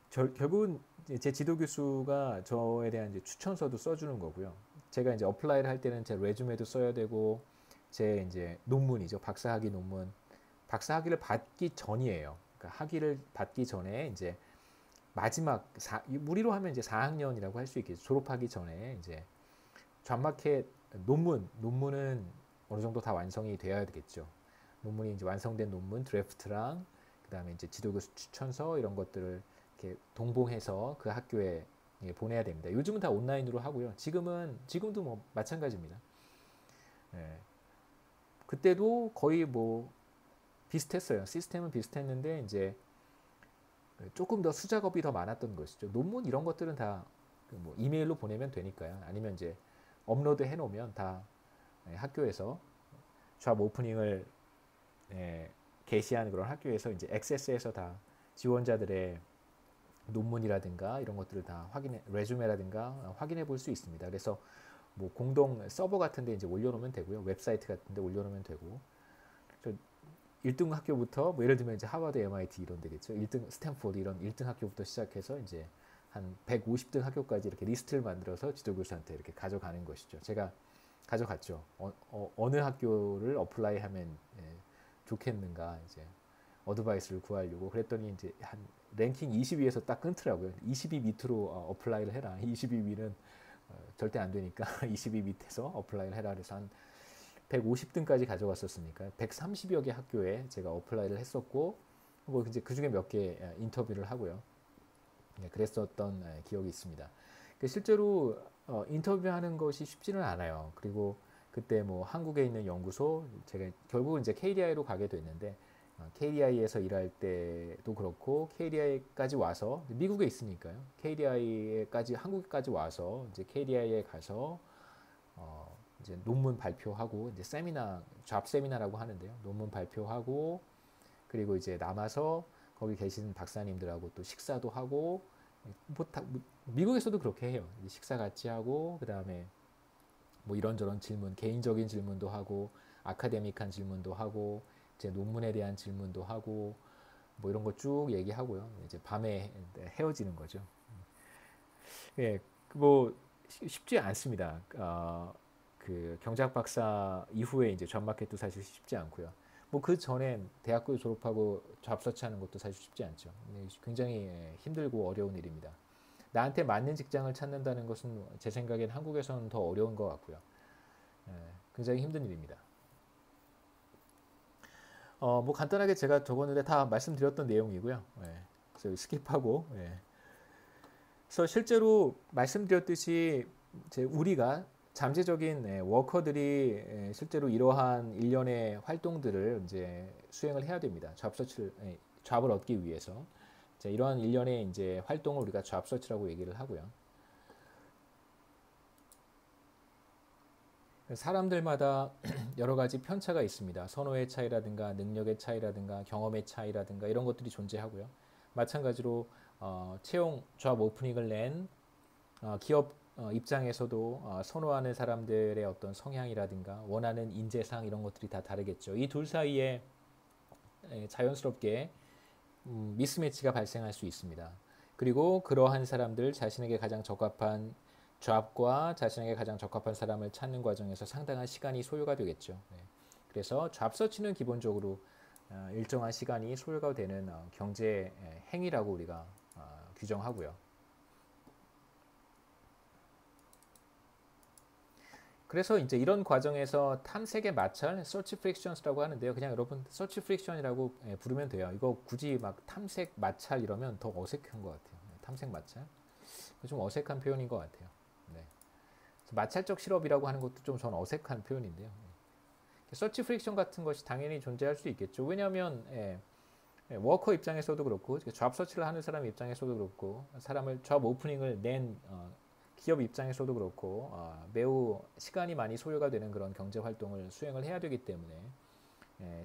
결국은 제 지도 교수가 저에 대한 이제 추천서도 써주는 거고요. 제가 이제 어플라이를 할 때는 제 레주메도 써야 되고 제 이제 논문이죠. 박사학위 논문. 박사학위를 받기 전이에요. 그러니까 학위를 받기 전에 이제 마지막 우리로 하면 이제 4학년이라고 할 수 있겠죠. 졸업하기 전에 이제 잡마켓 논문은 어느 정도 다 완성이 되어야 되겠죠. 논문이 이제 완성된 논문 드래프트랑 그다음에 이제 지도교수 추천서 이런 것들을 이렇게 동봉해서 그 학교에 보내야 됩니다. 요즘은 다 온라인으로 하고요. 지금도 뭐 마찬가지입니다. 예. 그때도 거의 뭐 비슷했어요. 시스템은 비슷했는데 이제 조금 더 수작업이 더 많았던 것이죠. 논문 이런 것들은 다 뭐 이메일로 보내면 되니까요. 아니면 이제 업로드 해놓으면 다 학교에서 잡 오프닝을 게시하는 그런 학교에서 이제 액세스해서 다 지원자들의 논문이라든가 이런 것들을 다 레주메라든가 확인해 볼 수 있습니다. 그래서 뭐 공동 서버 같은데 이제 올려놓으면 되고요. 웹사이트 같은데 올려놓으면 되고. 1등 학교부터 뭐 예를 들면 이제 하버드, MIT 이런 데겠죠. 1등 스탠포드 이런 1등 학교부터 시작해서 이제 한 150등 학교까지 이렇게 리스트를 만들어서 지도교수한테 이렇게 가져가는 것이죠. 제가 가져갔죠. 느 학교를 어플라이하면 좋겠는가 이제 어드바이스를 구하려고 그랬더니 이제 한 랭킹 20위에서 딱 끊더라고요. 20위 밑으로 어플라이를 해라. 20위 위는 절대 안 되니까 20위 밑에서 어플라이를 해라. 그래서 한 150등까지 가져갔었으니까 130여 개 학교에 제가 어플라이를 했었고 뭐 이제 그 중에 몇 개 인터뷰를 하고요. 그랬었던 기억이 있습니다. 실제로 인터뷰하는 것이 쉽지는 않아요. 그리고 그때 뭐 한국에 있는 연구소 제가 결국은 이제 KDI로 가게 됐는데 KDI에서 일할 때도 그렇고 KDI까지 와서 미국에 있으니까요. KDI까지 한국까지 와서 이제 KDI에 가서 이제 논문 발표하고 이제 잡 세미나라고 하는데요. 논문 발표하고 그리고 이제 남아서 거기 계신 박사님들하고 또 식사도 하고 미국에서도 그렇게 해요. 식사 같이 하고 그 다음에 뭐 이런저런 질문, 개인적인 질문도 하고 아카데믹한 질문도 하고 이제 논문에 대한 질문도 하고 뭐 이런 거 쭉 얘기하고요. 이제 밤에 헤어지는 거죠. 예, 뭐 쉽지 않습니다. 그 경제학 박사 이후에 이제 잡마켓도 사실 쉽지 않고요. 뭐 그 전에 대학교 졸업하고 잡 서치하는 것도 사실 쉽지 않죠. 굉장히 힘들고 어려운 일입니다. 나한테 맞는 직장을 찾는다는 것은 제 생각엔 한국에서는 더 어려운 것 같고요. 굉장히 힘든 일입니다. 뭐 간단하게 제가 적었는데 다 말씀드렸던 내용이고요. 그래서 스킵하고. 그래서 실제로 말씀드렸듯이 우리가 잠재적인 워커들이 실제로 이러한 일련의 활동들을 이제 수행을 해야 됩니다. 잡을 얻기 위해서. 이러한 일련의 이제 활동을 우리가 잡 서치라고 얘기를 하고요. 사람들마다 여러 가지 편차가 있습니다. 선호의 차이라든가 능력의 차이라든가 경험의 차이라든가 이런 것들이 존재하고요. 마찬가지로 채용 잡 오프닝을 낸 기업 입장에서도 선호하는 사람들의 어떤 성향이라든가 원하는 인재상 이런 것들이 다 다르겠죠. 이 둘 사이에 자연스럽게 미스매치가 발생할 수 있습니다. 그리고 그러한 사람들 자신에게 가장 적합한 잡과 자신에게 가장 적합한 사람을 찾는 과정에서 상당한 시간이 소요가 되겠죠. 그래서 잡 서치는 기본적으로 일정한 시간이 소요가 되는 경제 행위라고 우리가 규정하고요. 그래서 이제 이런 과정에서 탐색의 마찰, search frictions라고 하는데요. 그냥 여러분 search friction이라고 부르면 돼요. 이거 굳이 막 탐색 마찰 이러면 더 어색한 것 같아요. 탐색 마찰. 좀 어색한 표현인 것 같아요. 네. 마찰적 실업이라고 하는 것도 좀 전 어색한 표현인데요. search friction 같은 것이 당연히 존재할 수 있겠죠. 왜냐하면 워커 입장에서도 그렇고 잡 서치를 하는 사람 입장에서도 그렇고 사람을 잡 오프닝을 낸 기업 입장에서도 그렇고 매우 시간이 많이 소요가 되는 그런 경제 활동을 수행을 해야 되기 때문에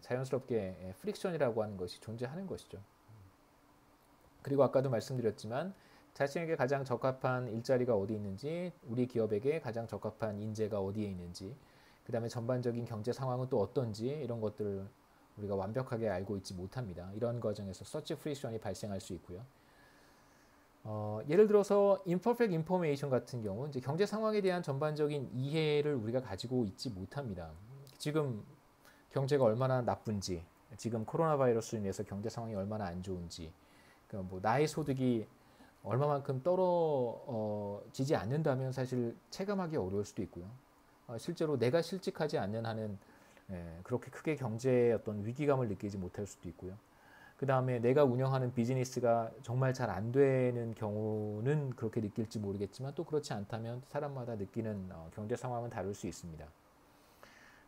자연스럽게 프릭션이라고 하는 것이 존재하는 것이죠. 그리고 아까도 말씀드렸지만 자신에게 가장 적합한 일자리가 어디 있는지, 우리 기업에게 가장 적합한 인재가 어디에 있는지, 그 다음에 전반적인 경제 상황은 또 어떤지 이런 것들을 우리가 완벽하게 알고 있지 못합니다. 이런 과정에서 서치 프릭션이 발생할 수 있고요. 예를 들어서 imperfect information 같은 경우 이제 경제 상황에 대한 전반적인 이해를 우리가 가지고 있지 못합니다. 지금 경제가 얼마나 나쁜지, 지금 코로나 바이러스로 인해서 경제 상황이 얼마나 안 좋은지, 그러니까 뭐 나의 소득이 얼마만큼 떨어지지 않는다면 사실 체감하기 어려울 수도 있고요. 실제로 내가 실직하지 않는 한은 그렇게 크게 경제의 어떤 위기감을 느끼지 못할 수도 있고요. 그 다음에 내가 운영하는 비즈니스가 정말 잘 안 되는 경우는 그렇게 느낄지 모르겠지만 또 그렇지 않다면 사람마다 느끼는 경제 상황은 다를 수 있습니다.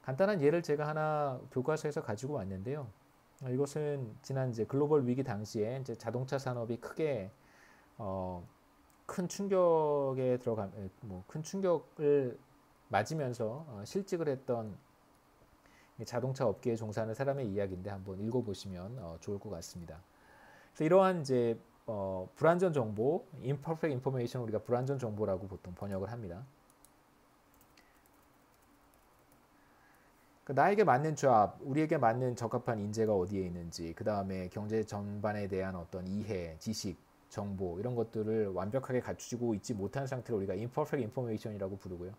간단한 예를 제가 하나 교과서에서 가지고 왔는데요. 이것은 지난 이제 글로벌 위기 당시에 이제 자동차 산업이 크게 큰 충격에 큰 충격을 맞으면서 실직을 했던 자동차 업계에 종사하는 사람의 이야기인데 한번 읽어보시면 좋을 것 같습니다. 그래서 이러한 이제 불완전 정보, imperfect information 우리가 불완전 정보라고 보통 번역을 합니다. 나에게 맞는 job, 우리에게 맞는 적합한 인재가 어디에 있는지, 그 다음에 경제 전반에 대한 어떤 이해, 지식, 정보 이런 것들을 완벽하게 갖추고 있지 못한 상태를 우리가 imperfect information이라고 부르고요.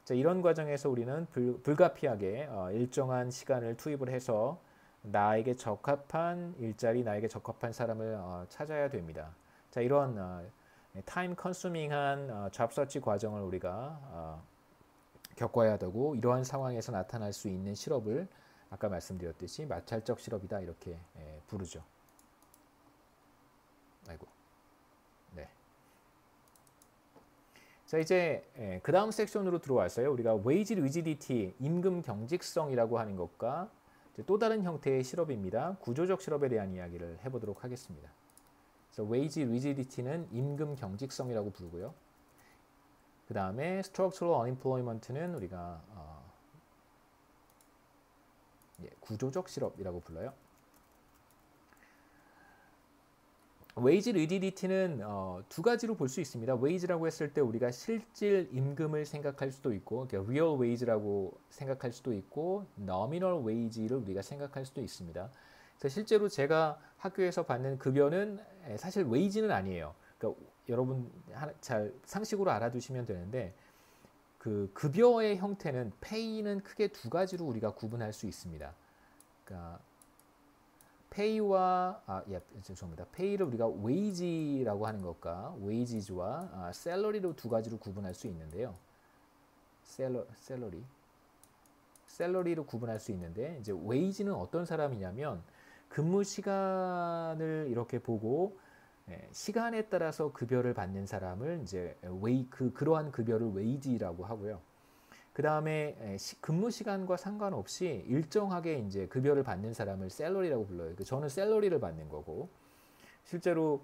자, 이런 과정에서 우리는 불가피하게 일정한 시간을 투입을 해서 나에게 적합한 일자리, 나에게 적합한 사람을 찾아야 됩니다. 자, 이런 타임 컨수밍한 잡 서치 과정을 우리가 겪어야 되고 이러한 상황에서 나타날 수 있는 실업을 아까 말씀드렸듯이 마찰적 실업이다 이렇게 부르죠. 아이고. 네. 자, 이제 그 다음 섹션으로 들어왔어요. 우리가 wage rigidity, 임금 경직성이라고 하는 것과 또 다른 형태의 실업입니다. 구조적 실업에 대한 이야기를 해보도록 하겠습니다. 그래서 wage rigidity는 임금 경직성이라고 부르고요. 그 다음에 structural unemployment는 우리가 구조적 실업이라고 불러요. wage rigidity는 두 가지로 볼 수 있습니다. wage라고 했을 때 우리가 실질 임금을 생각할 수도 있고 real wage라고 생각할 수도 있고 nominal wage를 우리가 생각할 수도 있습니다. 그래서 실제로 제가 학교에서 받는 급여는 사실 wage는 아니에요. 그러니까 여러분 잘 상식으로 알아두시면 되는데 그 급여의 형태는 pay는 크게 두 가지로 우리가 구분할 수 있습니다. 그러니까 pay와 죄송합니다. pay를 우리가 wage라고 하는 것과 wages와 salary로 두 가지로 구분할 수 있는데요. salary로 구분할 수 있는데 이제 wage는 어떤 사람이냐면 근무 시간을 이렇게 보고 시간에 따라서 급여를 받는 사람을 이제 그러한 급여를 wage라고 하고요. 그 다음에 근무 시간과 상관없이 일정하게 이제 급여를 받는 사람을 셀러리라고 불러요. 저는 셀러리를 받는 거고 실제로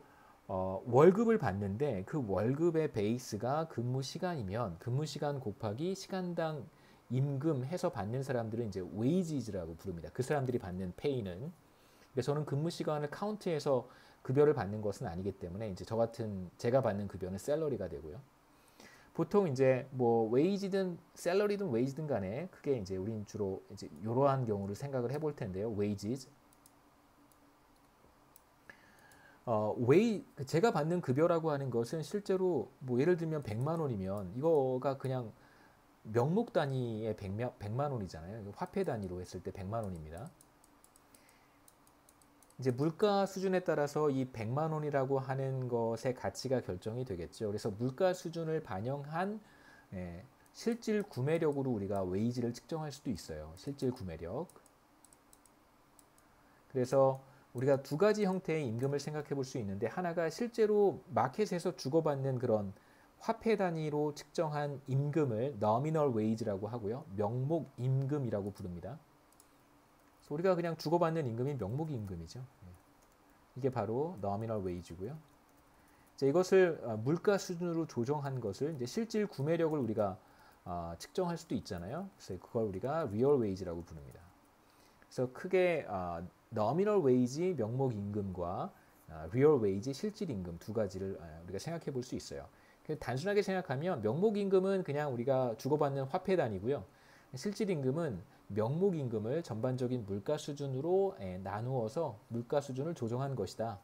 월급을 받는데 그 월급의 베이스가 근무 시간이면 근무 시간 곱하기 시간당 임금 해서 받는 사람들은 이제 wages라고 부릅니다. 그 사람들이 받는 페이는. 그래서 저는 근무 시간을 카운트해서 급여를 받는 것은 아니기 때문에 이제 제가 받는 급여는 셀러리가 되고요. 보통 이제 뭐 웨이지든 셀러리든 웨이지든 간에 크게 이제 우린 주로 이제 이러한 경우를 생각을 해볼 텐데요. wages. 제가 받는 급여라고 하는 것은 실제로 뭐 예를 들면 100만 원이면 이거가 그냥 명목 단위의 100만 원이잖아요. 화폐 단위로 했을 때 100만 원입니다. 이제 물가 수준에 따라서 이 100만 원이라고 하는 것의 가치가 결정이 되겠죠. 그래서 물가 수준을 반영한 실질 구매력으로 우리가 웨이지를 측정할 수도 있어요. 실질 구매력. 그래서 우리가 두 가지 형태의 임금을 생각해 볼 수 있는데 하나가 실제로 마켓에서 주고받는 그런 화폐 단위로 측정한 임금을 nominal wage라고 하고요. 명목 임금이라고 부릅니다. 우리가 그냥 주고받는 임금이 명목 임금이죠. 이게 바로 nominal wage고요. 자, 이것을 물가 수준으로 조정한 것을 이제 실질 구매력을 우리가 측정할 수도 있잖아요. 그래서 그걸 우리가 real wage라고 부릅니다. 그래서 크게 nominal wage 명목 임금과 real wage 실질 임금 두 가지를 우리가 생각해 볼 수 있어요. 단순하게 생각하면 명목 임금은 그냥 우리가 주고받는 화폐 단위고요. 실질 임금은 명목 임금을 전반적인 물가 수준으로 나누어서 물가 수준을 조정한 것이다.